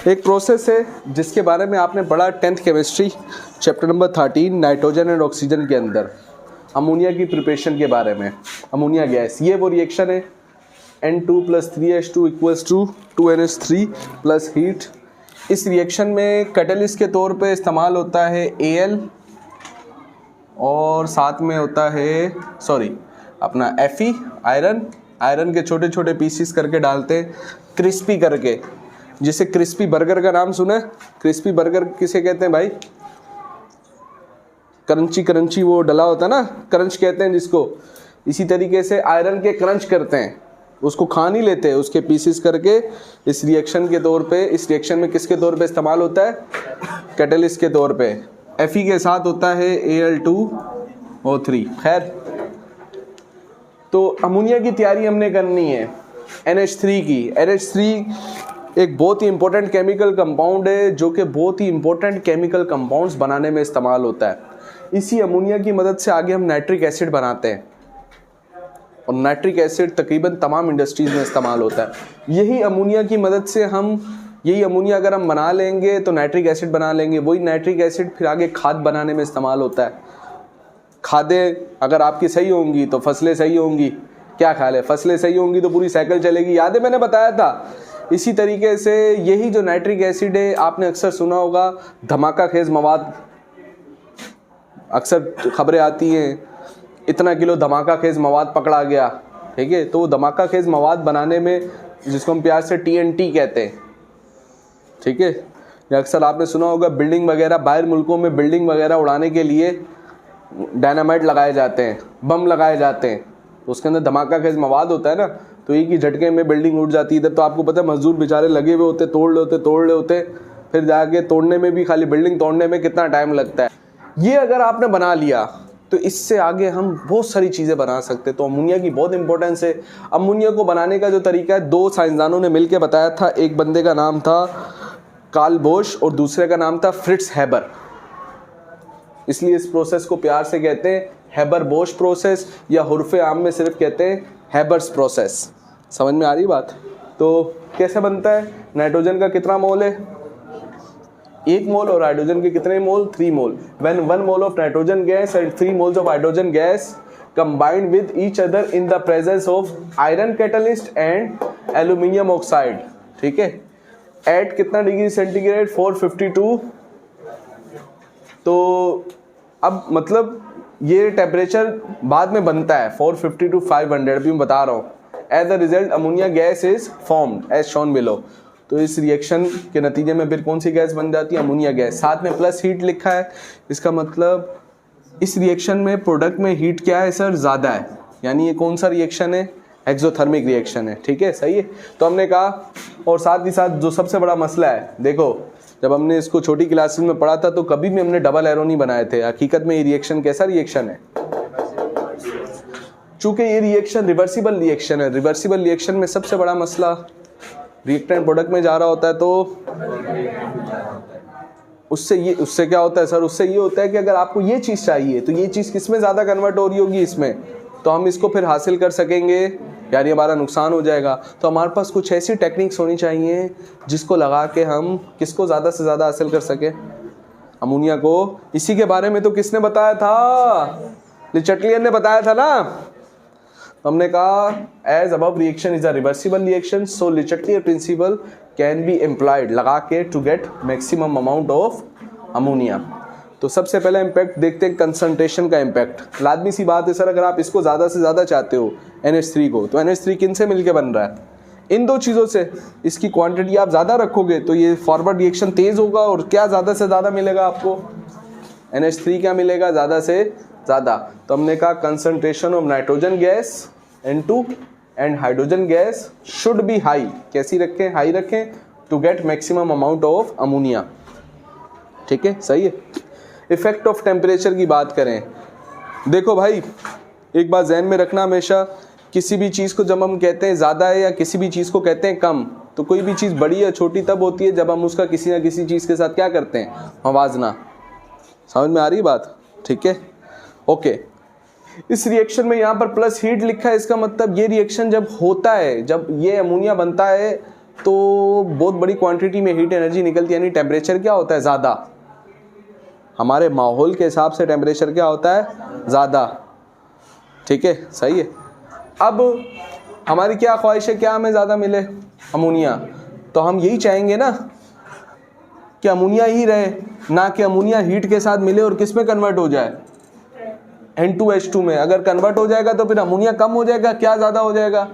एक प्रोसेस है जिसके बारे में आपने पढ़ा 10th chemistry chapter number 13 nitrogen and oxygen के अंदर, अमोनिया की प्रिपरेशन के बारे में। अमोनिया गैस, ये वो रिएक्शन है N2 + 3H2 = 2NH3 plus heat. इस रिएक्शन में कैटलिस्ट के तौर पे इस्तेमाल होता है Al और साथ में होता है अपना Fe आयरन के छोटे छोटे पीसीस करके डालते हैं क्रिस्पी करके, जिसे क्रिस्पी बर्गर का नाम सुना है। क्रिस्पी बर्गर किसे कहते हैं भाई? क्रंची वो डला होता है ना, क्रंच कहते हैं जिसको। इसी तरीके से आयरन के क्रंच करते हैं, उसको खा नहीं लेते, उसके पीसेस करके इस रिएक्शन के तौर पे, इस रिएक्शन में किसके तौर पे इस्तेमाल होता है? कैटलिस्ट के तौर पे। Fe के साथ होता है Al2O3। खैर, तो अमोनिया की तैयारी हमने करनी है NH3 की। NH3 एक बहुत ही इंपॉर्टेंट केमिकल कंपाउंड है जो कि बहुत ही इंपॉर्टेंट केमिकल कंपाउंड्स बनाने में इस्तेमाल होता है। इसी अमोनिया की मदद से आगे हम नाइट्रिक एसिड बनाते हैं और नाइट्रिक एसिड तकरीबन तमाम इंडस्ट्रीज़ में इस्तेमाल होता है। यही अमोनिया की मदद से यही अमोनिया अगर हम बना लेंगे तो नाइट्रिक एसिड बना लेंगे। वही नाइट्रिक एसिड फिर आगे खाद बनाने में इस्तेमाल होता है। खादें अगर आपकी सही होंगी तो फसलें सही होंगी। क्या ख्याल है? फसलें सही होंगी तो पूरी साइकिल चलेगी। याद है मैंने बताया था। इसी तरीके से यही जो नाइट्रिक एसिड है, आपने अक्सर सुना होगा धमाका खेज मवाद, अक्सर खबरें आती हैं इतना किलो धमाका खेज मवाद पकड़ा गया, ठीक है। तो धमाका खेज मवाद बनाने में, जिसको हम प्यार से TNT कहते हैं, ठीक है। या अक्सर आपने सुना होगा बिल्डिंग वगैरह, बाहर मुल्कों में बिल्डिंग वगैरह उड़ाने के लिए डायनामाइट लगाए जाते हैं, बम लगाए जाते हैं, तो उसके अंदर धमाका खेज मवाद होता है ना, तो एक ही झटके में बिल्डिंग उड़ जाती है। इधर तो आपको पता है मजदूर बेचारे लगे हुए होते, तोड़ रहे होते, फिर जाके तोड़ने में भी, खाली बिल्डिंग तोड़ने में कितना टाइम लगता है। ये अगर आपने बना लिया तो इससे आगे हम बहुत सारी चीज़ें बना सकते हैं। तो अमोनिया की बहुत इंपॉर्टेंस है। अमोनिया को बनाने का जो तरीका है, दो साइंसदानों ने मिलकर बताया था। एक बंदे का नाम था कार्ल बोश और दूसरे का नाम था फ्रिट्ज हैबर। इसलिए इस प्रोसेस को प्यार से कहते हैं हैबर बोश प्रोसेस, या हुर्फे आम में सिर्फ कहते हैं हैबर्स प्रोसेस। समझ में आ रही बात? तो कैसे बनता है? नाइट्रोजन का कितना मोल है? 1 मोल, और हाइड्रोजन के कितने मोल? 3 मोल। When 1 mole of nitrogen gas and 3 moles of hydrogen gas combined with each other in the presence of iron catalyst and aluminium oxide, ठीक है, at कितना डिग्री सेंटीग्रेड? 452। तो अब मतलब ये टेम्परेचर बाद में बनता है 450 to 500, अभी मैं बता रहा हूँ। As the result ammonia gas is formed as shown below. तो इस रिएक्शन के नतीजे में फिर कौन सी गैस बन जाती है? Ammonia gas. साथ में प्लस हीट लिखा है, इसका मतलब इस रिएक्शन में प्रोडक्ट में हीट क्या है सर? ज़्यादा है। यानी ये कौन सा रिएक्शन है? एक्सोथर्मिक रिएक्शन है, ठीक है, सही है। तो हमने कहा, और साथ ही साथ जो सबसे बड़ा मसला है, देखो जब हमने इसको छोटी क्लासेस में पढ़ा था तो कभी भी हमने डबल एरो नहीं बनाए थे। हकीकत में ये रिएक्शन कैसा रिएक्शन है? चूंकि ये रिएक्शन रिवर्सिबल रिएक्शन है। रिवर्सिबल रिएक्शन में सबसे बड़ा मसला रिएक्टेंट प्रोडक्ट में जा रहा होता है, तो उससे क्या होता है सर? उससे ये होता है कि अगर आपको ये चीज़ चाहिए तो ये चीज़ किस में ज़्यादा कन्वर्ट हो रही होगी? इसमें। तो हम इसको फिर हासिल कर सकेंगे, यानी हमारा नुकसान हो जाएगा। तो हमारे पास कुछ ऐसी टेक्निक्स होनी चाहिए जिसको लगा के हम किसको ज़्यादा से ज़्यादा हासिल कर सकें? अमोनिया को। इसी के बारे में तो किसने बताया था? लिचटलियन ने बताया था ना। हमने कहा as above reaction is a reversible reaction, so Le Chatelier principle can be employed, लगा के to get maximum amount of ammonia. तो सबसे पहले इम्पैक्ट देखते हैं, कंसंट्रेशन का इम्पैक्ट। लाजमी सी बात है सर, अगर आप इसको ज़्यादा से ज़्यादा चाहते हो NH3 को, तो NH3 किन से मिलके बन रहा है? इन दो चीज़ों से। इसकी क्वांटिटी आप ज़्यादा रखोगे तो ये फॉरवर्ड रिएक्शन तेज़ होगा, और क्या ज़्यादा से ज़्यादा मिलेगा आपको? NH3 क्या मिलेगा? ज़्यादा से ज़्यादा। तो हमने कहा concentration of nitrogen gas N2 and hydrogen gas should be high. कैसी रखें? हाई रखें, to get maximum amount of ammonia, ठीक है, सही है। इफेक्ट ऑफ टेम्परेचर की बात करें, देखो भाई एक बात ज़हन में रखना हमेशा, किसी भी चीज़ को जब हम कहते हैं ज़्यादा है या किसी भी चीज़ को कहते हैं कम, तो कोई भी चीज़ बड़ी या छोटी तब होती है जब हम उसका किसी ना किसी चीज़ के साथ क्या करते हैं? मवाजना। समझ में आ रही बात? ठीक है, ओके। इस रिएक्शन में यहाँ पर प्लस हीट लिखा है, इसका मतलब ये रिएक्शन जब होता है, जब ये अमोनिया बनता है तो बहुत बड़ी क्वांटिटी में हीट एनर्जी निकलती है, यानी टेम्परेचर क्या होता है ज़्यादा, हमारे माहौल के हिसाब से टेम्परेचर क्या होता है ज़्यादा, ठीक है, सही है। अब हमारी क्या ख्वाहिश है, क्या हमें ज़्यादा मिले, अमोनिया, तो हम यही चाहेंगे ना कि अमोनिया ही रहे, ना कि अमोनिया हीट के साथ मिले और किस में कन्वर्ट हो जाए, N2H2 में। अगर कन्वर्ट हो जाएगा तो फिर अमोनिया कम हो जाएगा, क्या ज़्यादा हो जाएगा।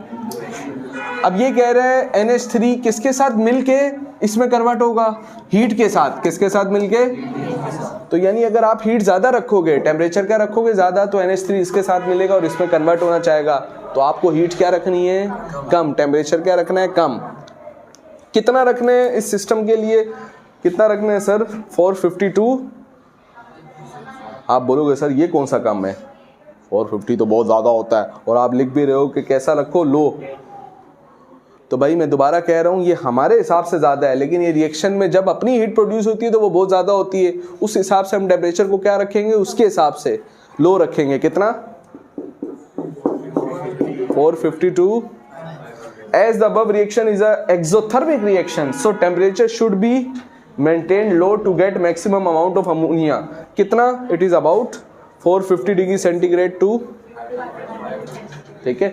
अब ये कह रहे हैं NH3 किसके साथ मिलके इसमें कन्वर्ट होगा, हीट के साथ, किसके साथ मिलके, तो यानी अगर आप हीट ज़्यादा रखोगे, टेम्परेचर क्या रखोगे ज़्यादा, तो NH3 इसके साथ मिलेगा और इसमें कन्वर्ट होना चाहेगा, तो आपको हीट क्या रखनी है कम, टेम्परेचर क्या रखना है कम। कितना रखने हैं इस सिस्टम के लिए, कितना रखना है सर 452। आप बोलोगे सर ये कौन सा कम है, 450 तो बहुत ज़्यादा होता है, और आप लिख भी रहे हो कि कैसा रखो लो। तो भाई मैं दोबारा कह रहा हूँ ये हमारे हिसाब से ज़्यादा है, लेकिन ये रिएक्शन में जब अपनी हीट प्रोड्यूस होती है तो वो बहुत ज़्यादा होती है, उस हिसाब से हम टेम्परेचर को क्या रखेंगे, उसके हिसाब से लो रखेंगे। कितना 452। As the above reaction is a exothermic reaction, so temperature should be maintained low to get maximum amount of ammonia. कितना, it is about 450 degree centigrade to, ठीक है।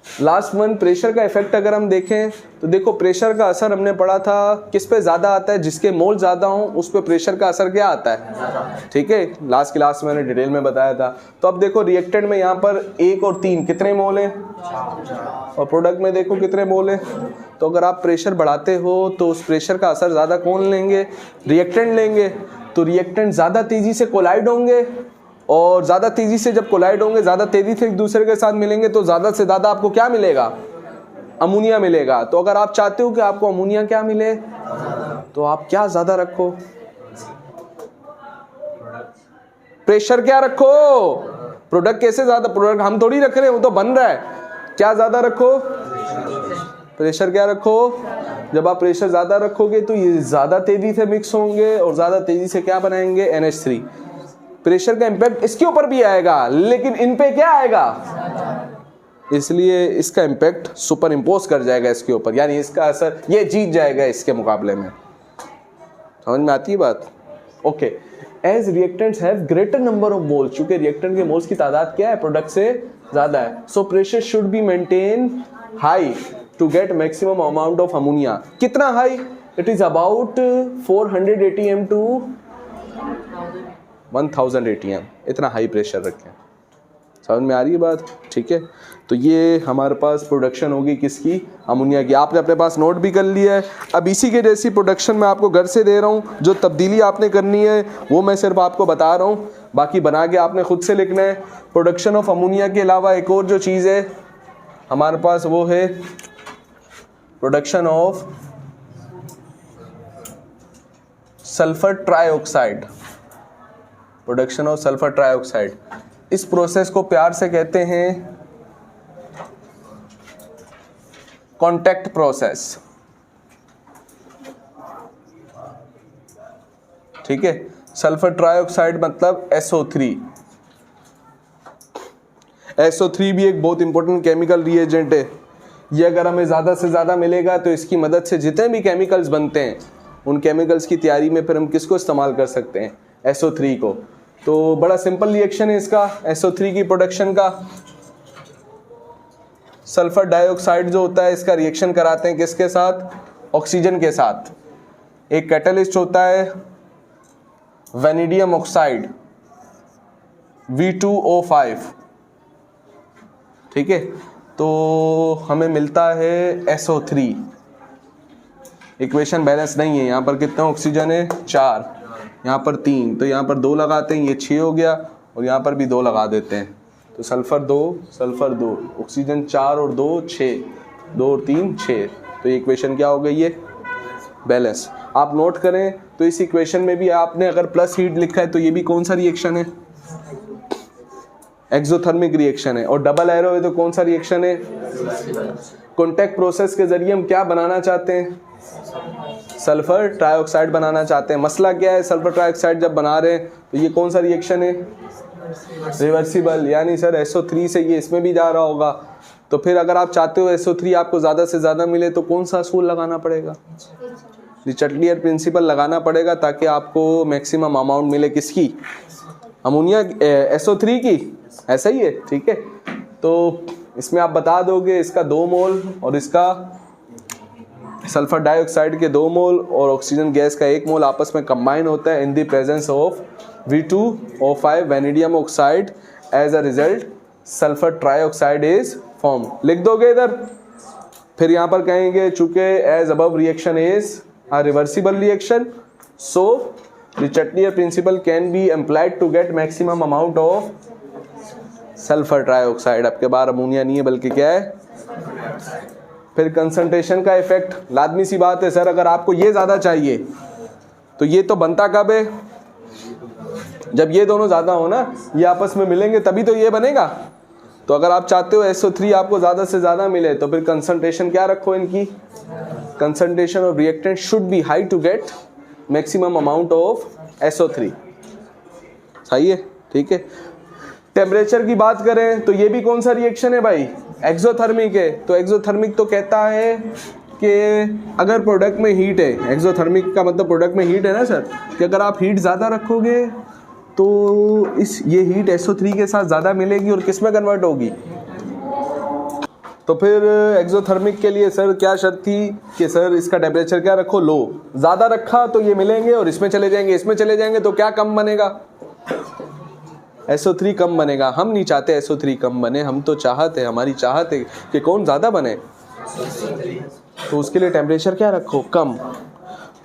लास्ट वन प्रेशर का इफेक्ट अगर हम देखें तो देखो प्रेशर का असर हमने पढ़ा था किस पे ज़्यादा आता है, जिसके मोल ज़्यादा हों उस पे प्रेशर का असर क्या आता है, ठीक है, लास्ट क्लास में मैंने डिटेल में बताया था। तो अब देखो रिएक्टेंट में यहाँ पर 1 और 3 कितने मोल हैं, और प्रोडक्ट में देखो कितने मोल हैं। तो अगर आप प्रेशर बढ़ाते हो तो उस प्रेशर का असर ज़्यादा कौन लेंगे, रिएक्टेंट लेंगे, तो रिएक्टेंट ज़्यादा तेज़ी से कोलाइड होंगे, और ज़्यादा तेज़ी से जब कोलाइड होंगे, ज़्यादा तेज़ी से एक दूसरे के साथ मिलेंगे, तो ज़्यादा से ज़्यादा आपको क्या मिलेगा, अमोनिया मिलेगा। तो अगर आप चाहते हो कि आपको अमोनिया क्या मिले, तो आप क्या ज़्यादा रखो, प्रेशर क्या रखो, प्रोडक्ट कैसे ज़्यादा, प्रोडक्ट हम थोड़ी रख रहे हैं, वो तो बन रहा है, क्या ज़्यादा रखो, प्रेशर क्या रखो। जब आप प्रेशर ज़्यादा रखोगे तो ये ज़्यादा तेज़ी से मिक्स होंगे और ज़्यादा तेज़ी से क्या बनाएंगे, NH3। प्रेशर का इम्पैक्ट इसके ऊपर भी आएगा, लेकिन इन पे क्या आएगा, इसलिए इसका इम्पैक्ट सुपर इम्पोज कर जाएगा इसके ऊपर, यानी इसका असर ये जीत जाएगा इसके मुकाबले में। समझ में आती है बात। Okay, as reactants have greater number of moles, चूंकि रिएक्टेंट के मोल्स की तादाद क्या है, प्रोडक्ट से ज़्यादा है, so pressure should be maintain high to get maximum amount of ammonia. कितना high, it is about 400 ATM to 1000 ATM, इतना हाई प्रेशर रखें। समझ में आ रही है बात, ठीक है। तो ये हमारे पास प्रोडक्शन होगी किसकी, अमोनिया की। आपने अपने पास नोट भी कर लिया है। अब इसी के जैसी प्रोडक्शन मैं आपको घर से दे रहा हूँ, जो तब्दीली आपने करनी है वो मैं सिर्फ आपको बता रहा हूँ, बाकी बना के आपने खुद से लिखना है। प्रोडक्शन ऑफ अमोनिया के अलावा एक और जो चीज़ है हमारे पास वो है production of sulphur trioxide, production of sulphur trioxide. इस प्रोसेस को प्यार से कहते हैं कांटेक्ट प्रोसेस, ठीक है। सल्फर ट्राइऑक्साइड मतलब SO3। SO3 भी एक बहुत इंपॉर्टेंट केमिकल रिएजेंट है। ये अगर हमें ज़्यादा से ज़्यादा मिलेगा तो इसकी मदद से जितने भी केमिकल्स बनते हैं उन केमिकल्स की तैयारी में फिर हम किसको इस्तेमाल कर सकते हैं, SO3 को। तो बड़ा सिंपल रिएक्शन है इसका, SO3 की प्रोडक्शन का। सल्फर डाइऑक्साइड जो होता है इसका रिएक्शन कराते हैं किसके साथ, ऑक्सीजन के साथ। एक कैटलिस्ट होता है वैनिडियम ऑक्साइड V2O5, ठीक है। तो हमें मिलता है SO3। इक्वेशन बैलेंस नहीं है, यहाँ पर कितने ऑक्सीजन है 4, यहाँ पर 3, तो यहाँ पर 2 लगाते हैं, ये 6 हो गया, और यहाँ पर भी 2 लगा देते हैं, तो सल्फर 2, ऑक्सीजन 4 और 2 6, 2 और 3 6, तो ये इक्वेशन क्या हो गई है, बैलेंस। आप नोट करें तो इस इक्वेशन में भी आपने अगर प्लस हीट लिखा है तो ये भी कौन सा रिएक्शन है, एक्सोथर्मिक रिएक्शन है, और डबल एरो है तो कौन सा रिएक्शन है, कॉन्टैक्ट प्रोसेस के जरिए हम क्या बनाना चाहते हैं, सल्फर ट्राइऑक्साइड बनाना चाहते हैं। मसला क्या है, सल्फर ट्राइऑक्साइड जब बना रहे हैं तो ये कौन सा रिएक्शन है, रिवर्सिबल, यानी सर SO3 से ये इसमें भी जा रहा होगा, तो फिर अगर आप चाहते हो SO3 आपको ज़्यादा से ज़्यादा मिले तो कौन सा असूल लगाना पड़ेगा? डिचटलियर प्रिंसिपल लगाना पड़ेगा ताकि आपको मैक्सिमम अमाउंट मिले किसकी? अमोनिया SO3 की। ऐसा ही है, ठीक है। तो इसमें आप बता दोगे इसका 2 मोल और इसका सल्फर डाइऑक्साइड के 2 मोल और ऑक्सीजन गैस का 1 मोल आपस में कंबाइन होता है in the presence of V2O5 vanadium oxide. As a result sulphur trioxide is form. लिख दोगे इधर। फिर यहाँ पर कहेंगे चूंकि as above reaction is a reversible reaction, so the Chatelier principle can be employed to get maximum amount of sulphur trioxide. आपके बाहर अमोनिया नहीं है बल्कि क्या है? फिर कंसंट्रेशन का इफेक्ट, लाजमी सी बात है सर, अगर आपको ये ज़्यादा चाहिए तो ये तो बनता कब है? जब ये दोनों ज़्यादा हो ना, ये आपस में मिलेंगे तभी तो ये बनेगा। तो अगर आप चाहते हो SO3 आपको ज़्यादा से ज़्यादा मिले तो फिर कंसंट्रेशन क्या रखो इनकी? Concentration of reactant should be high to get maximum amount of SO3। सही है, ठीक है। टेम्परेचर की बात करें तो ये भी कौन सा रिएक्शन है भाई? एक्सोथर्मिक है। तो एक्सोथर्मिक तो कहता है कि अगर प्रोडक्ट में हीट है, एक्सोथर्मिक का मतलब प्रोडक्ट में हीट है ना सर, कि अगर आप हीट ज़्यादा रखोगे तो ये हीट SO3 के साथ ज़्यादा मिलेगी और किस में कन्वर्ट होगी? तो फिर एक्सोथर्मिक के लिए सर क्या शर्त थी कि सर इसका टेम्परेचर क्या रखो? लो। ज़्यादा रखा तो ये मिलेंगे और इसमें चले जाएंगे, इसमें चले जाएंगे तो क्या कम बनेगा? SO3 कम बनेगा। हम नहीं चाहते SO3 कम बने, हम तो चाहते, हमारी चाहत है कि कौन ज़्यादा बने। तो उसके लिए टेम्परेचर क्या रखो? कम।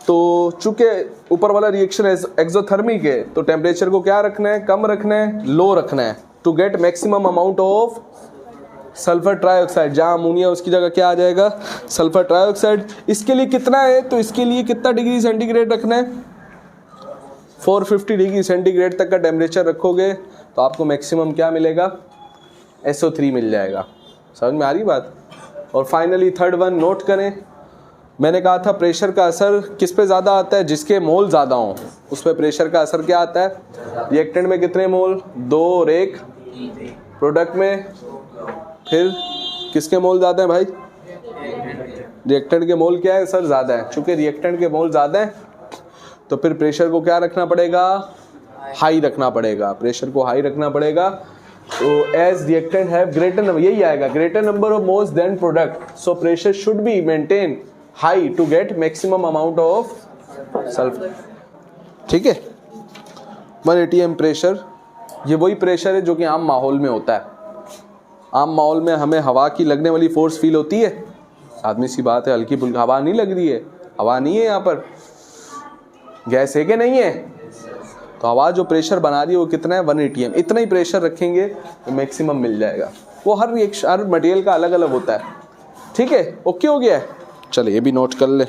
तो चूंकि ऊपर वाला रिएक्शन एक्सोथर्मिक है तो टेम्परेचर को क्या रखना है? कम रखना है, लो रखना है, to get maximum amount of sulphur trioxide. जहाँ अमोनिया उसकी जगह क्या आ जाएगा? Sulphur trioxide. इसके लिए कितना है? तो इसके लिए कितना डिग्री सेंटीग्रेड रखना है? 450 डिग्री सेंटीग्रेड तक का टेम्परेचर रखोगे तो आपको मैक्सिमम क्या मिलेगा? SO3 मिल जाएगा। समझ में आ रही बात? और फाइनली थर्ड वन नोट करें, मैंने कहा था प्रेशर का असर किस पे ज़्यादा आता है? जिसके मोल ज़्यादा हों उस पर प्रेशर का असर क्या आता है? रिएक्टेंट में कितने मोल? 2 और 1। प्रोडक्ट में फिर किसके मोल ज़्यादा है भाई? रिएक्टेंट के मोल क्या है सर? ज़्यादा है। चूँकि रिएक्टेंट के मोल ज़्यादा है तो फिर प्रेशर को क्या रखना पड़ेगा? हाई रखना पड़ेगा। प्रेशर को हाई रखना पड़ेगा। तो as reactant have greater number, यही आएगा, greater number of moles than product, so pressure should be maintain high to get maximum amount of sulphur. ठीक है। 1 atm प्रेशर, ये वही प्रेशर है जो कि आम माहौल में होता है। आम माहौल में हमें हवा की लगने वाली फोर्स फील होती है? आदमी सी बात है, हल्की फुल्की हवा नहीं लग रही है, हवा नहीं है, यहाँ पर गैस है कि नहीं है? तो हवा जो प्रेशर बना रही है वो कितना है? 1 atm। इतना ही प्रेशर रखेंगे तो मैक्सिमम मिल जाएगा। वो हर मटेरियल का अलग अलग होता है। ठीक है, ओके हो गया है? चलिए ये भी नोट कर ले।